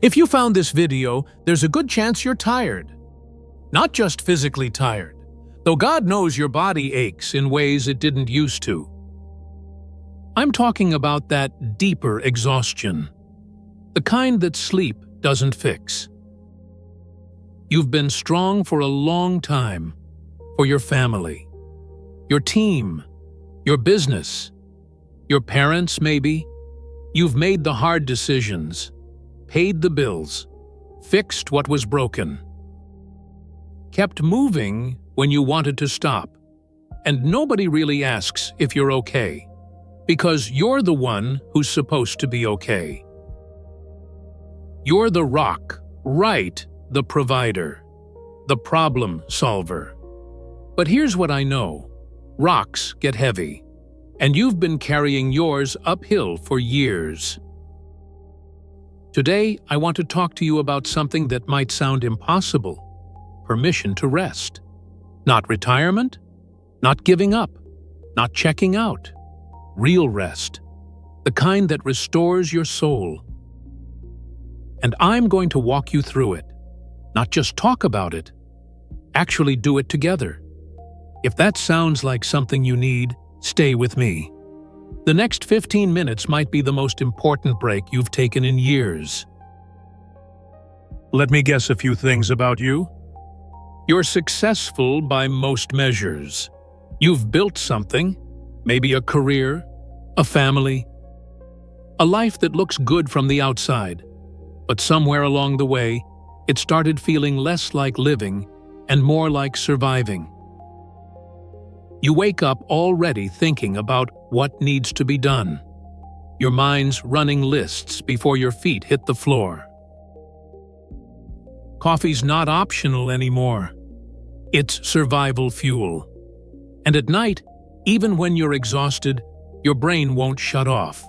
If you found this video, there's a good chance you're tired. Not just physically tired, though God knows your body aches in ways it didn't used to. I'm talking about that deeper exhaustion, the kind that sleep doesn't fix. You've been strong for a long time, for your family, your team, your business, your parents maybe. You've made the hard decisions, paid the bills, fixed what was broken, kept moving when you wanted to stop, and nobody really asks if you're okay, because you're the one who's supposed to be okay. You're the rock, right, the provider, the problem solver. But here's what I know. Rocks get heavy, and you've been carrying yours uphill for years. Today, I want to talk to you about something that might sound impossible. Permission to rest. Not retirement, not giving up, not checking out. Real rest. The kind that restores your soul. And I'm going to walk you through it. Not just talk about it. Actually do it together. If that sounds like something you need, stay with me. The next 15 minutes might be the most important break you've taken in years. Let me guess a few things about you. You're successful by most measures. You've built something, maybe a career, a family, a life that looks good from the outside. But somewhere along the way, it started feeling less like living and more like surviving. You wake up already thinking about what needs to be done. Your mind's running lists before your feet hit the floor. Coffee's not optional anymore. It's survival fuel. And at night, even when you're exhausted, your brain won't shut off.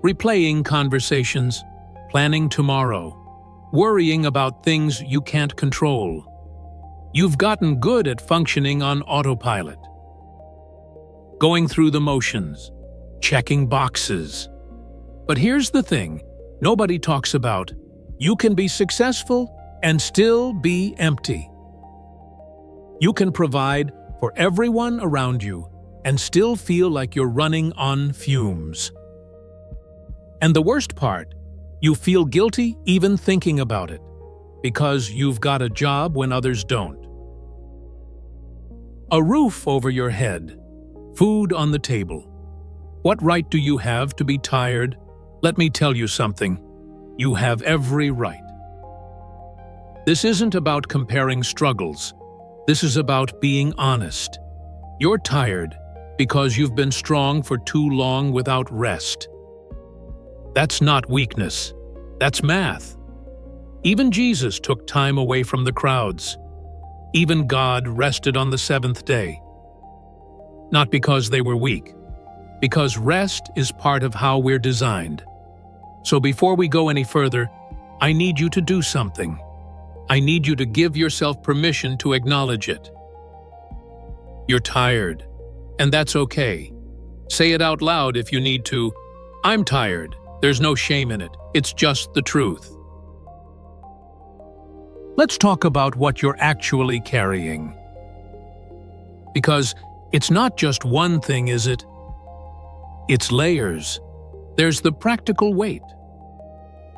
Replaying conversations, planning tomorrow, worrying about things you can't control. You've gotten good at functioning on autopilot. Going through the motions, checking boxes. But here's the thing nobody talks about. You can be successful and still be empty. You can provide for everyone around you and still feel like you're running on fumes. And the worst part, you feel guilty even thinking about it, because you've got a job when others don't. A roof over your head, food on the table. What right do you have to be tired? Let me tell you something. You have every right. This isn't about comparing struggles. This is about being honest. You're tired because you've been strong for too long without rest. That's not weakness. That's math. Even Jesus took time away from the crowds. Even God rested on the seventh day. Not because they were weak, because rest is part of how we're designed. So before we go any further, I need you to do something. I need you to give yourself permission to acknowledge it. You're tired, and that's okay. Say it out loud if you need to. I'm tired. There's no shame in it. It's just the truth. Let's talk about what you're actually carrying. Because it's not just one thing, is it? It's layers. There's the practical weight,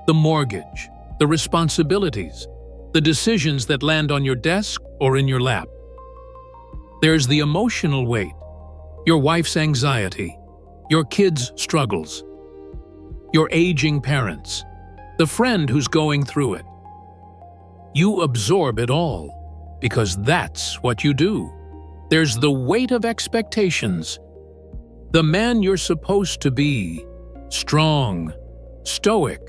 the mortgage, the responsibilities, the decisions that land on your desk or in your lap. There's the emotional weight, your wife's anxiety, your kids' struggles, your aging parents, the friend who's going through it. You absorb it all, because that's what you do. There's the weight of expectations. The man you're supposed to be, strong, stoic.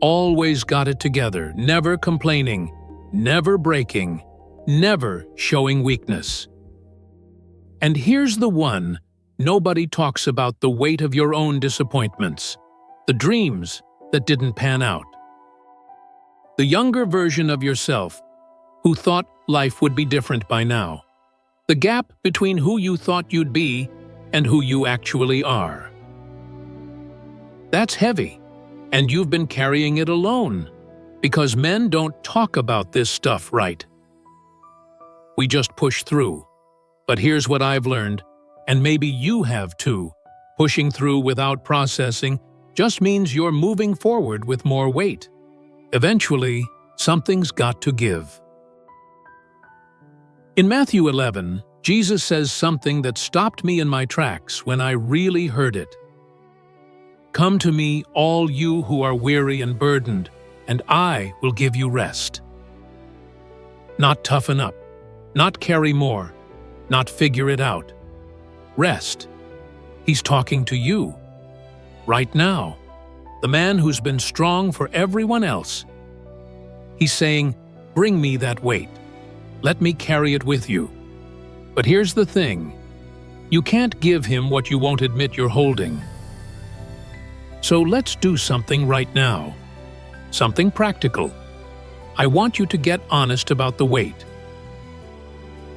Always got it together, never complaining, never breaking, never showing weakness. And here's the one, nobody talks about the weight of your own disappointments, the dreams that didn't pan out. The younger version of yourself who thought life would be different by now. The gap between who you thought you'd be and who you actually are. That's heavy. And you've been carrying it alone, because men don't talk about this stuff right. We just push through. But here's what I've learned, and maybe you have too. Pushing through without processing just means you're moving forward with more weight. Eventually, something's got to give. In Matthew 11, Jesus says something that stopped me in my tracks when I really heard it. "Come to me, all you who are weary and burdened, and I will give you rest." Not toughen up, not carry more, not figure it out. Rest. He's talking to you. Right now. The man who's been strong for everyone else. He's saying, "Bring me that weight. Let me carry it with you." But here's the thing. You can't give him what you won't admit you're holding. So let's do something right now. Something practical. I want you to get honest about the weight.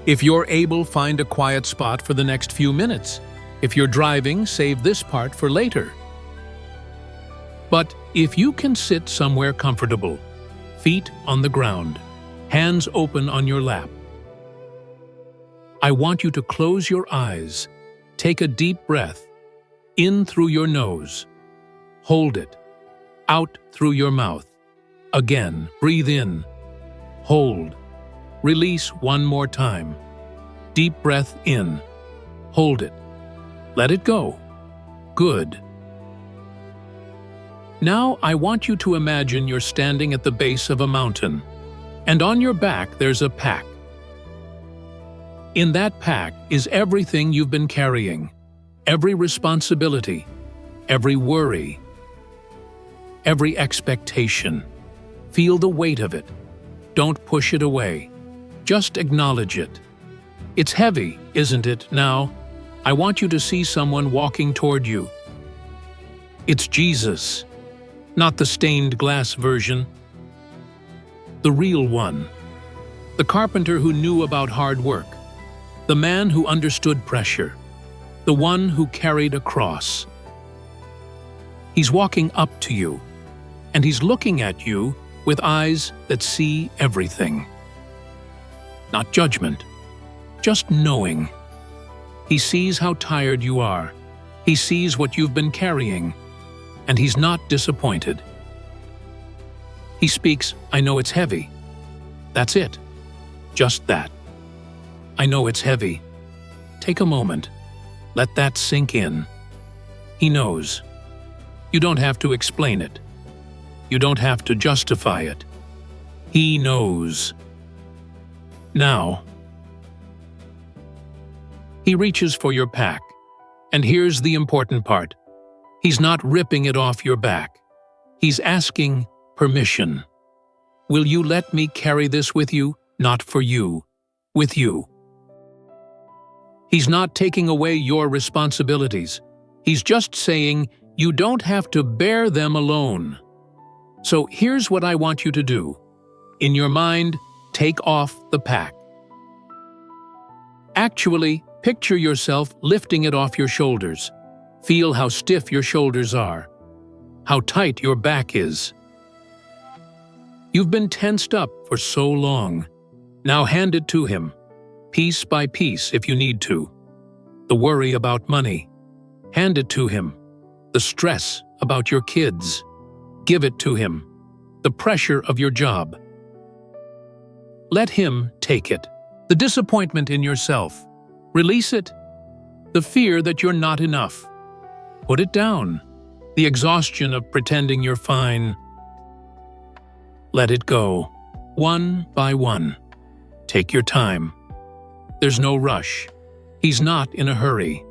If you're able, find a quiet spot for the next few minutes. If you're driving, save this part for later. But if you can sit somewhere comfortable, feet on the ground, hands open on your lap, I want you to close your eyes, take a deep breath, in through your nose, hold it, out through your mouth. Again, breathe in, hold, release one more time. Deep breath in, hold it, let it go. Good. Now I want you to imagine you're standing at the base of a mountain, and on your back there's a pack. In that pack is everything you've been carrying, every responsibility, every worry, every expectation. Feel the weight of it. Don't push it away. Just acknowledge it. It's heavy, isn't it, now? I want you to see someone walking toward you. It's Jesus, not the stained glass version. The real one. The carpenter who knew about hard work. The man who understood pressure. The one who carried a cross. He's walking up to you, and he's looking at you with eyes that see everything. Not judgment, just knowing. He sees how tired you are. He sees what you've been carrying, and he's not disappointed. He speaks, "I know it's heavy." That's it. Just that. I know it's heavy. Take a moment. Let that sink in. He knows. You don't have to explain it. You don't have to justify it. He knows. Now, he reaches for your pack. And here's the important part. He's not ripping it off your back. He's asking permission. Will you let me carry this with you? Not for you, with you. He's not taking away your responsibilities. He's just saying you don't have to bear them alone. So here's what I want you to do. In your mind, take off the pack. Actually, picture yourself lifting it off your shoulders. Feel how stiff your shoulders are, how tight your back is. You've been tensed up for so long. Now hand it to him, piece by piece if you need to. The worry about money, hand it to him. The stress about your kids, give it to him. The pressure of your job. Let him take it. The disappointment in yourself, release it. The fear that you're not enough, put it down. The exhaustion of pretending you're fine. Let it go, one by one. Take your time. There's no rush. He's not in a hurry.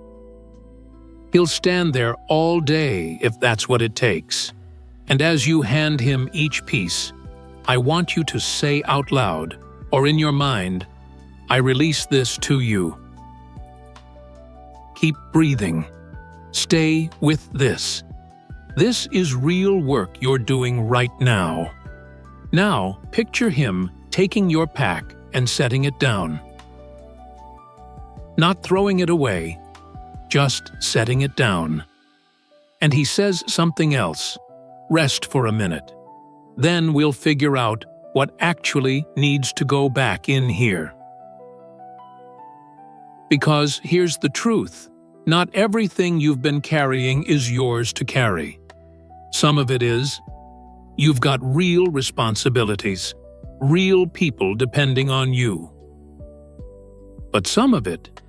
He'll stand there all day if that's what it takes. And as you hand him each piece, I want you to say out loud, or in your mind, I release this to you. Keep breathing. Stay with this. This is real work you're doing right now. Now, picture him taking your pack and setting it down. Not throwing it away, just setting it down. And he says something else. rest for a minute. Then we'll figure out what actually needs to go back in here. Because here's the truth. Not everything you've been carrying is yours to carry. Some of it is. You've got real responsibilities, real people depending on you. But some of it,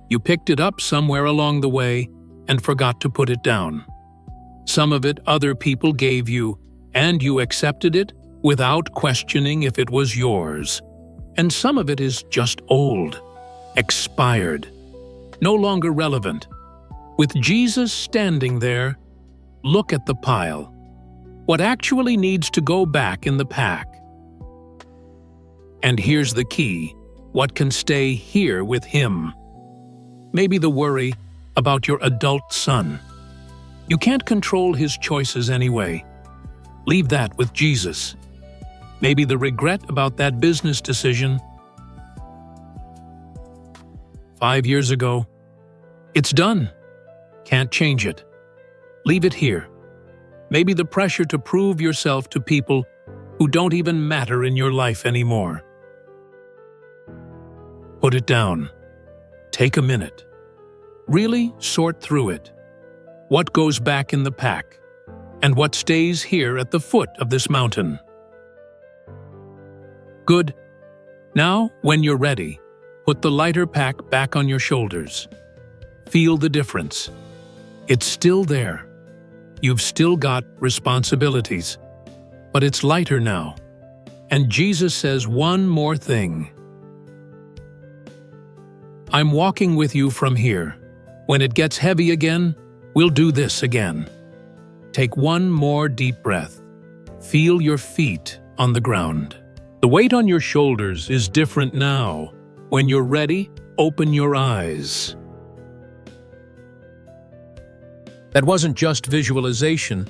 you picked it up somewhere along the way and forgot to put it down. Some of it other people gave you, and you accepted it without questioning if it was yours. And some of it is just old, expired, no longer relevant. With Jesus standing there, look at the pile. What actually needs to go back in the pack? And here's the key: what can stay here with Him? Maybe the worry about your adult son. You can't control his choices anyway. Leave that with Jesus. Maybe the regret about that business decision 5 years ago. It's done. Can't change it. Leave it here. Maybe the pressure to prove yourself to people who don't even matter in your life anymore. Put it down. Take a minute. Really sort through it. What goes back in the pack, and what stays here at the foot of this mountain? Good. Now, when you're ready, put the lighter pack back on your shoulders. Feel the difference. It's still there. You've still got responsibilities, but it's lighter now. And Jesus says one more thing. I'm walking with you from here. When it gets heavy again, we'll do this again. Take one more deep breath. Feel your feet on the ground. The weight on your shoulders is different now. When you're ready, open your eyes. That wasn't just visualization.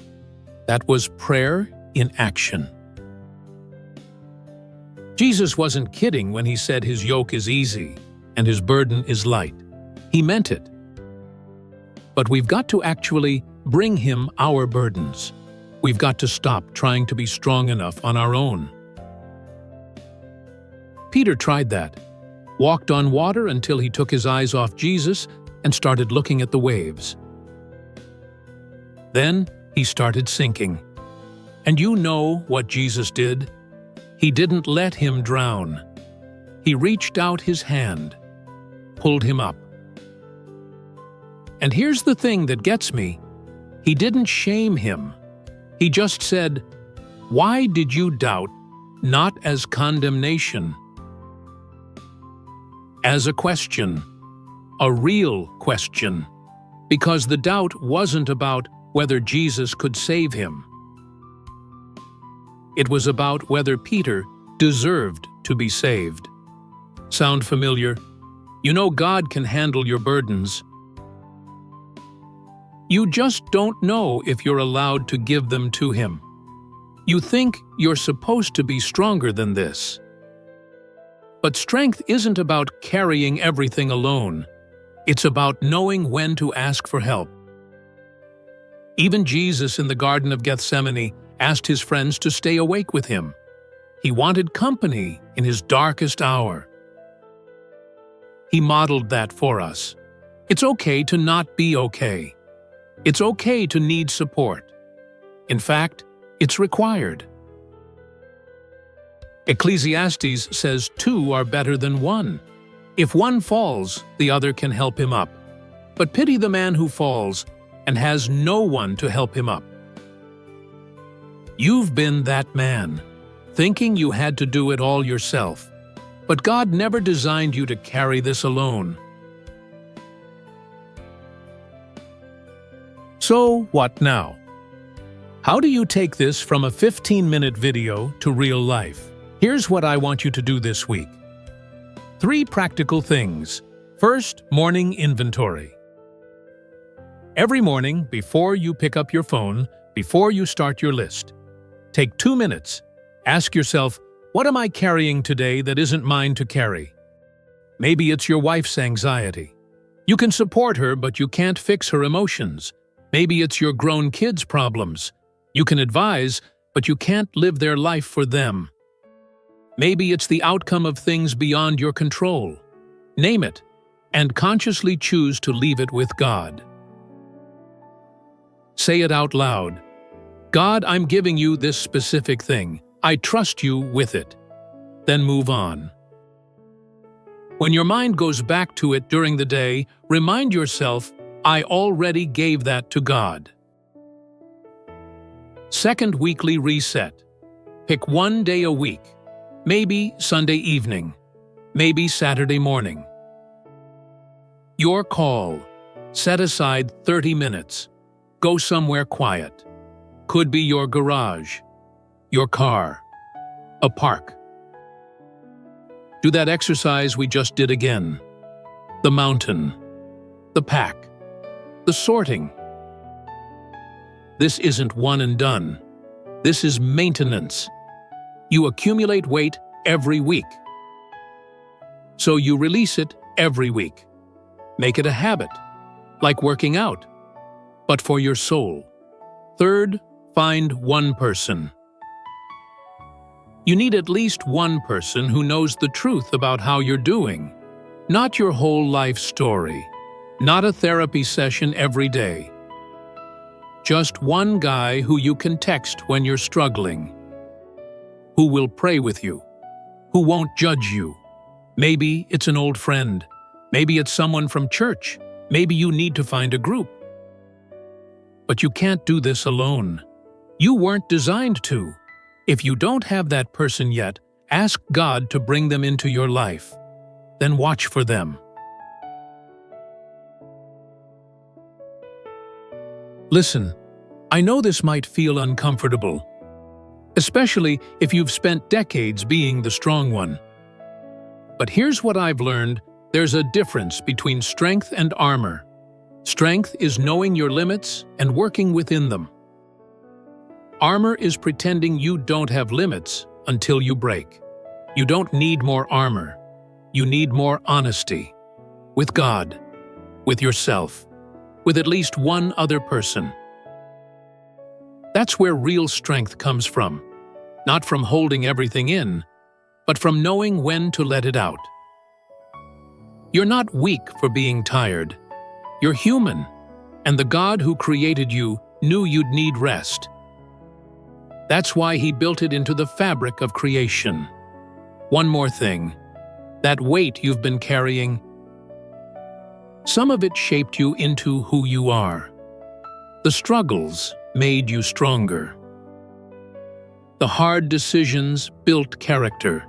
That was prayer in action. Jesus wasn't kidding when He said His yoke is easy and His burden is light. He meant it. But we've got to actually bring Him our burdens. We've got to stop trying to be strong enough on our own. Peter tried that, walked on water until he took his eyes off Jesus and started looking at the waves. Then he started sinking. And you know what Jesus did? He didn't let him drown. He reached out His hand, pulled him up. And here's the thing that gets me. He didn't shame him. He just said, "Why did you doubt?" Not as condemnation. As a question. A real question. Because the doubt wasn't about whether Jesus could save him. It was about whether Peter deserved to be saved. Sound familiar? You know God can handle your burdens. You just don't know if you're allowed to give them to Him. You think you're supposed to be stronger than this. But strength isn't about carrying everything alone. It's about knowing when to ask for help. Even Jesus in the Garden of Gethsemane asked His friends to stay awake with Him. He wanted company in His darkest hour. He modeled that for us. It's okay to not be okay. It's okay to need support. In fact, it's required. Ecclesiastes says 2 are better than 1. If one falls, the other can help him up. But pity the man who falls and has no one to help him up. You've been that man, thinking you had to do it all yourself. But God never designed you to carry this alone. So, what now? How do you take this from a 15-minute video to real life? Here's what I want you to do this week. 3 practical things. First, morning inventory. Every morning, before you pick up your phone, before you start your list, take 2 minutes. Ask yourself, what am I carrying today that isn't mine to carry? Maybe it's your wife's anxiety. You can support her, but you can't fix her emotions. Maybe it's your grown kids' problems. You can advise, but you can't live their life for them. Maybe it's the outcome of things beyond your control. Name it, and consciously choose to leave it with God. Say it out loud. God, I'm giving you this specific thing. I trust you with it. Then move on. When your mind goes back to it during the day, remind yourself, I already gave that to God. Second weekly reset. Pick one day a week. Maybe Sunday evening. Maybe Saturday morning. Your call. Set aside 30 minutes. Go somewhere quiet. Could be your garage, your car, a park. Do that exercise we just did again. The mountain, the pack, the sorting. This isn't one and done. This is maintenance. You accumulate weight every week. So you release it every week. Make it a habit, like working out, but for your soul. Third, find one person. You need at least one person who knows the truth about how you're doing. Not your whole life story. Not a therapy session every day. Just one guy who you can text when you're struggling. Who will pray with you. Who won't judge you. Maybe it's an old friend. Maybe it's someone from church. Maybe you need to find a group. But you can't do this alone. You weren't designed to. If you don't have that person yet, ask God to bring them into your life. Then watch for them. Listen, I know this might feel uncomfortable, especially if you've spent decades being the strong one. But here's what I've learned. There's a difference between strength and armor. Strength is knowing your limits and working within them. Armor is pretending you don't have limits until you break. You don't need more armor. You need more honesty. With God, with yourself, with at least one other person. That's where real strength comes from. Not from holding everything in, but from knowing when to let it out. You're not weak for being tired. You're human, and the God who created you knew you'd need rest. That's why He built it into the fabric of creation. One more thing. That weight you've been carrying, some of it shaped you into who you are. The struggles made you stronger. The hard decisions built character.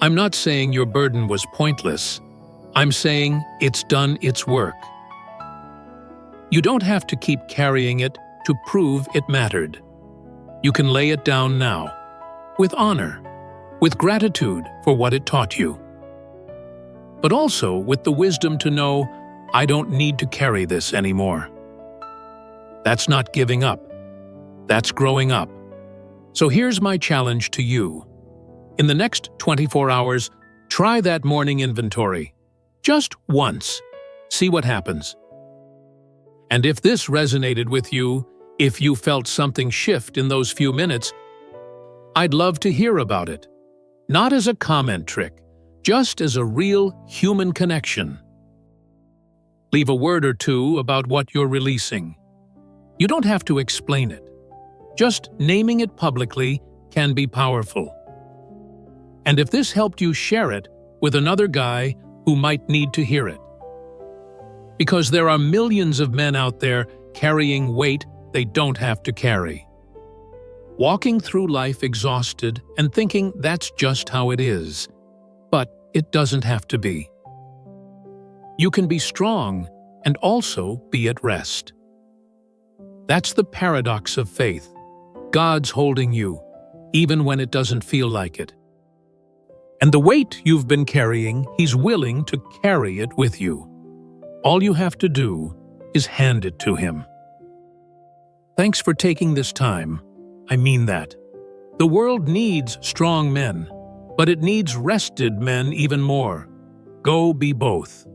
I'm not saying your burden was pointless. I'm saying it's done its work. You don't have to keep carrying it to prove it mattered. You can lay it down now, with honor, with gratitude for what it taught you. But also with the wisdom to know, I don't need to carry this anymore. That's not giving up. That's growing up. So here's my challenge to you. In the next 24 hours, try that morning inventory. Just once. See what happens. And if this resonated with you, if you felt something shift in those few minutes, I'd love to hear about it. Not as a comment trick, just as a real human connection. Leave a word or two about what you're releasing. You don't have to explain it. Just naming it publicly can be powerful. And if this helped you, share it with another guy who might need to hear it. Because there are millions of men out there carrying weight they don't have to carry. Walking through life exhausted and thinking that's just how it is. But it doesn't have to be. You can be strong and also be at rest. That's the paradox of faith. God's holding you, even when it doesn't feel like it. And the weight you've been carrying, He's willing to carry it with you. All you have to do is hand it to Him. Thanks for taking this time. I mean that. The world needs strong men, but it needs rested men even more. Go be both.